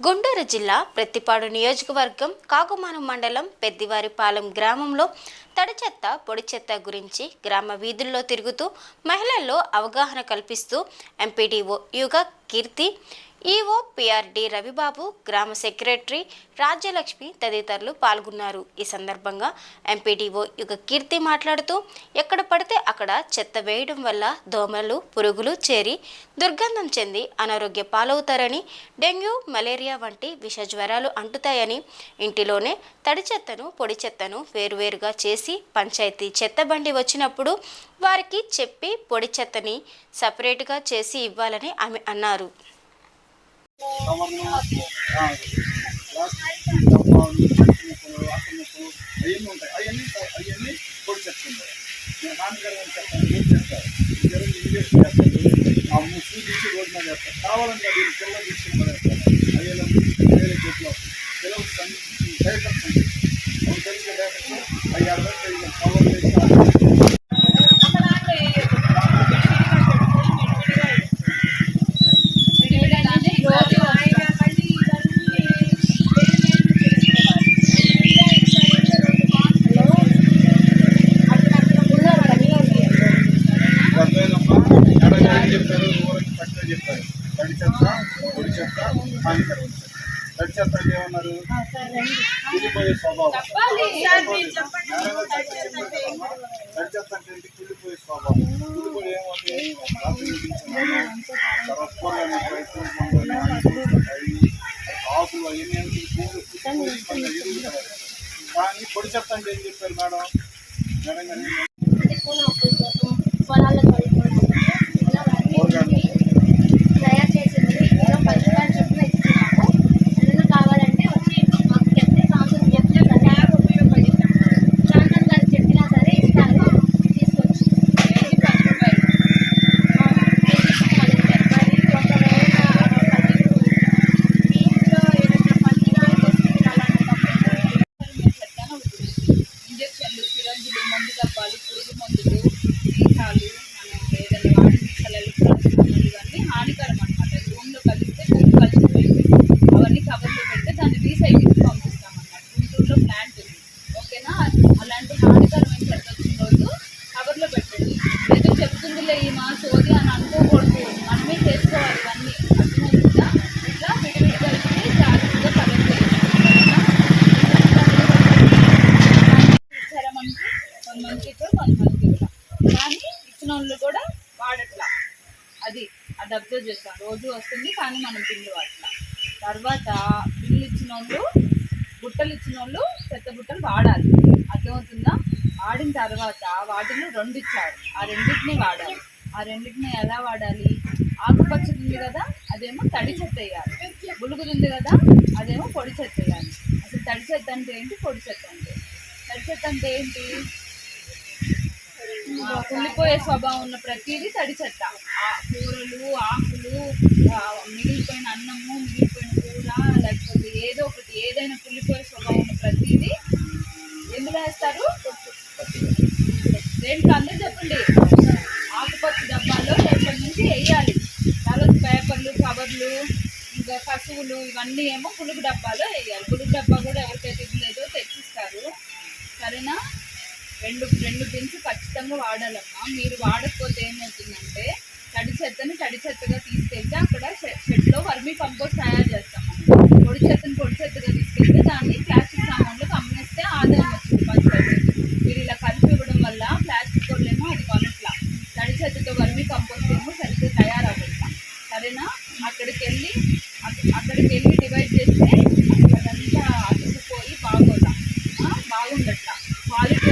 గుంటూరు జిల్లా ప్రత్తిపాడు నియోజకవర్గం కాకుమాను మండలం పెద్దివారిపాలెం గ్రామంలో తడి చెత్త పొడి చెత్త గురించి గ్రామ వీధుల్లో తిరుగుతూ మహిళల్లో అవగాహన కల్పిస్తూ ఎంపీడీఓ యుగ కీర్తి, ఈఓ పిఆర్డి రవిబాబు, గ్రామ సెక్రటరీ రాజ్యలక్ష్మి తదితరులు పాల్గొన్నారు. ఈ సందర్భంగా ఎంపీడీఓ యుగ కీర్తి మాట్లాడుతూ ఎక్కడ పడితే అక్కడ చెత్త వేయడం వల్ల దోమలు, పురుగులు చేరి దుర్గంధం చెంది అనారోగ్య పాలవుతారని, డెంగ్యూ, మలేరియా వంటి విష జ్వరాలు అంటుతాయని, ఇంటిలోనే తడి చెత్తను పొడి చెత్తను వేరువేరుగా చేసి పంచాయతీ చెత్త బండి వచ్చినప్పుడు వారికి చెప్పి పొడి చెత్తని సపరేట్గా చేసి ఇవ్వాలని ఆమె అన్నారు. కావాలంటే తడి చెత్త పొడి చెత్త హానికరం. తడి చెత్త అంటే ఏమన్నారు? కుళ్ళిపోయే స్వభావం. తడి చెత్త అంటే ఏంటి? కుళ్ళిపోయే స్వభావం. కుళ్ళిపోయి ఏమవుతాయి? ఆకులు అవన్నీ కానీ పొడి చెత్త అంటే ఏం చెప్పారు మేడం? మందు డబ్బాలు, పురుగు మందులు, సీసాలు, మనం ఏదైనా వాడి సీసాలు, ఇవన్నీ హానికరం అనమాట. రూమ్లో కలిస్తే భూమి కలిసిపోయింది. అవన్నీ కవర్లో పెడితే దాన్ని రీసైకిల్కి పంపిస్తాం అన్నమాట. గుంటూరులో ప్లాంట్ ఉంది, ఓకేనా? అలాంటి హానికరమైన చెత్త వచ్చిన రోజు కవర్లో పెట్టండి. ఏదో చెప్తుందిలే ఈ మా సోది అని అనుకోకూడదు, మనమే చేసుకోవాలి ఇవన్నీ. అర్థమవుతుందా? ఇట్లా విడివిడిగా ఇచ్చి జాగ్రత్తగా కలెక్ట్ చేయాలి. కొంతమందికి కొంతమందికి కూడా, కానీ ఇచ్చిన వాళ్ళు కూడా వాడట్లా. అది అబ్జర్వ్ చేస్తాం. రోజు వస్తుంది కానీ మనం బిల్లు వాడట్లా. తర్వాత బిల్లు ఇచ్చిన వాళ్ళు, బుట్టలు ఇచ్చిన వాళ్ళు చెత్త బుట్టలు వాడాలి. అర్థమవుతుందా? వాడిన తర్వాత వాటిని 2 ఇచ్చారు, ఆ రెండింటిని వాడాలి. ఆ రెండింటిని ఎలా వాడాలి? ఆకుపచ్చది ఉంది కదా, అదేమో తడి చెత్త వేయాలి. బులుగుది ఉంది కదా, అదేమో పొడి చెత్త వేయాలి. అసలు తడి చెత్త అంటే ఏంటి, పొడి చెత్త అంటే? తడి చెత్త అంటే ఏంటి? కుళ్ళిపోయే స్వభావం ఉన్న ప్రతిదీ తడి చెత్త. కూరలు, ఆకులు, మిగిలిపోయిన అన్నము, మిగిలిపోయిన కూర, లేకపోతే ఏదో ఒకటి, ఏదైనా కుళ్ళిపోయే స్వభావం ఉన్న ప్రతిదీ ఎందులో వేస్తారు? దేంట్లో? అందరూ చెప్పండి. ఆకుపచ్చ డబ్బాలో రేపటి నుంచి వేయాలి. తర్వాత పేపర్లు, కవర్లు, ఇంకా కసువులు, ఇవన్నీ ఏమో పులుగు డబ్బాలో వేయాలి. పులుగు డబ్బా కూడా ఎవరికైతే ఇవ్వలేదో తెచ్చిస్తారు, సరేనా? రెండు బిన్స్ ఖచ్చితంగా వాడాలమ్మా. మీరు వాడకపోతే ఏమవుతుందంటే తడి చెత్తని తడి చెత్తగా తీసుకెళ్తే అక్కడ షెడ్లో వర్మీ కంపోస్ట్ తయారు చేస్తాం. పొడి చెత్తని పొడి చెత్తగా తీసుకెళ్తే దాన్ని ప్లాస్టిక్ సామాన్లకు అమ్మేస్తే ఆదాయం వచ్చింది పంచాయతీ. మీరు ఇలా కలిపి ఇవ్వడం వల్ల ప్లాస్టిక్ పొడులేమో అది కొనట్లా, తడి చెత్తతో వర్మీ కంపోస్ట్ ఏమో సరిగ్గా తయారవుతాం, సరేనా? అక్కడికి వెళ్ళి డివైడ్ చేస్తే అదంతా అతుక్కుపోయి బాగుండట్లా. క్వాలిటీ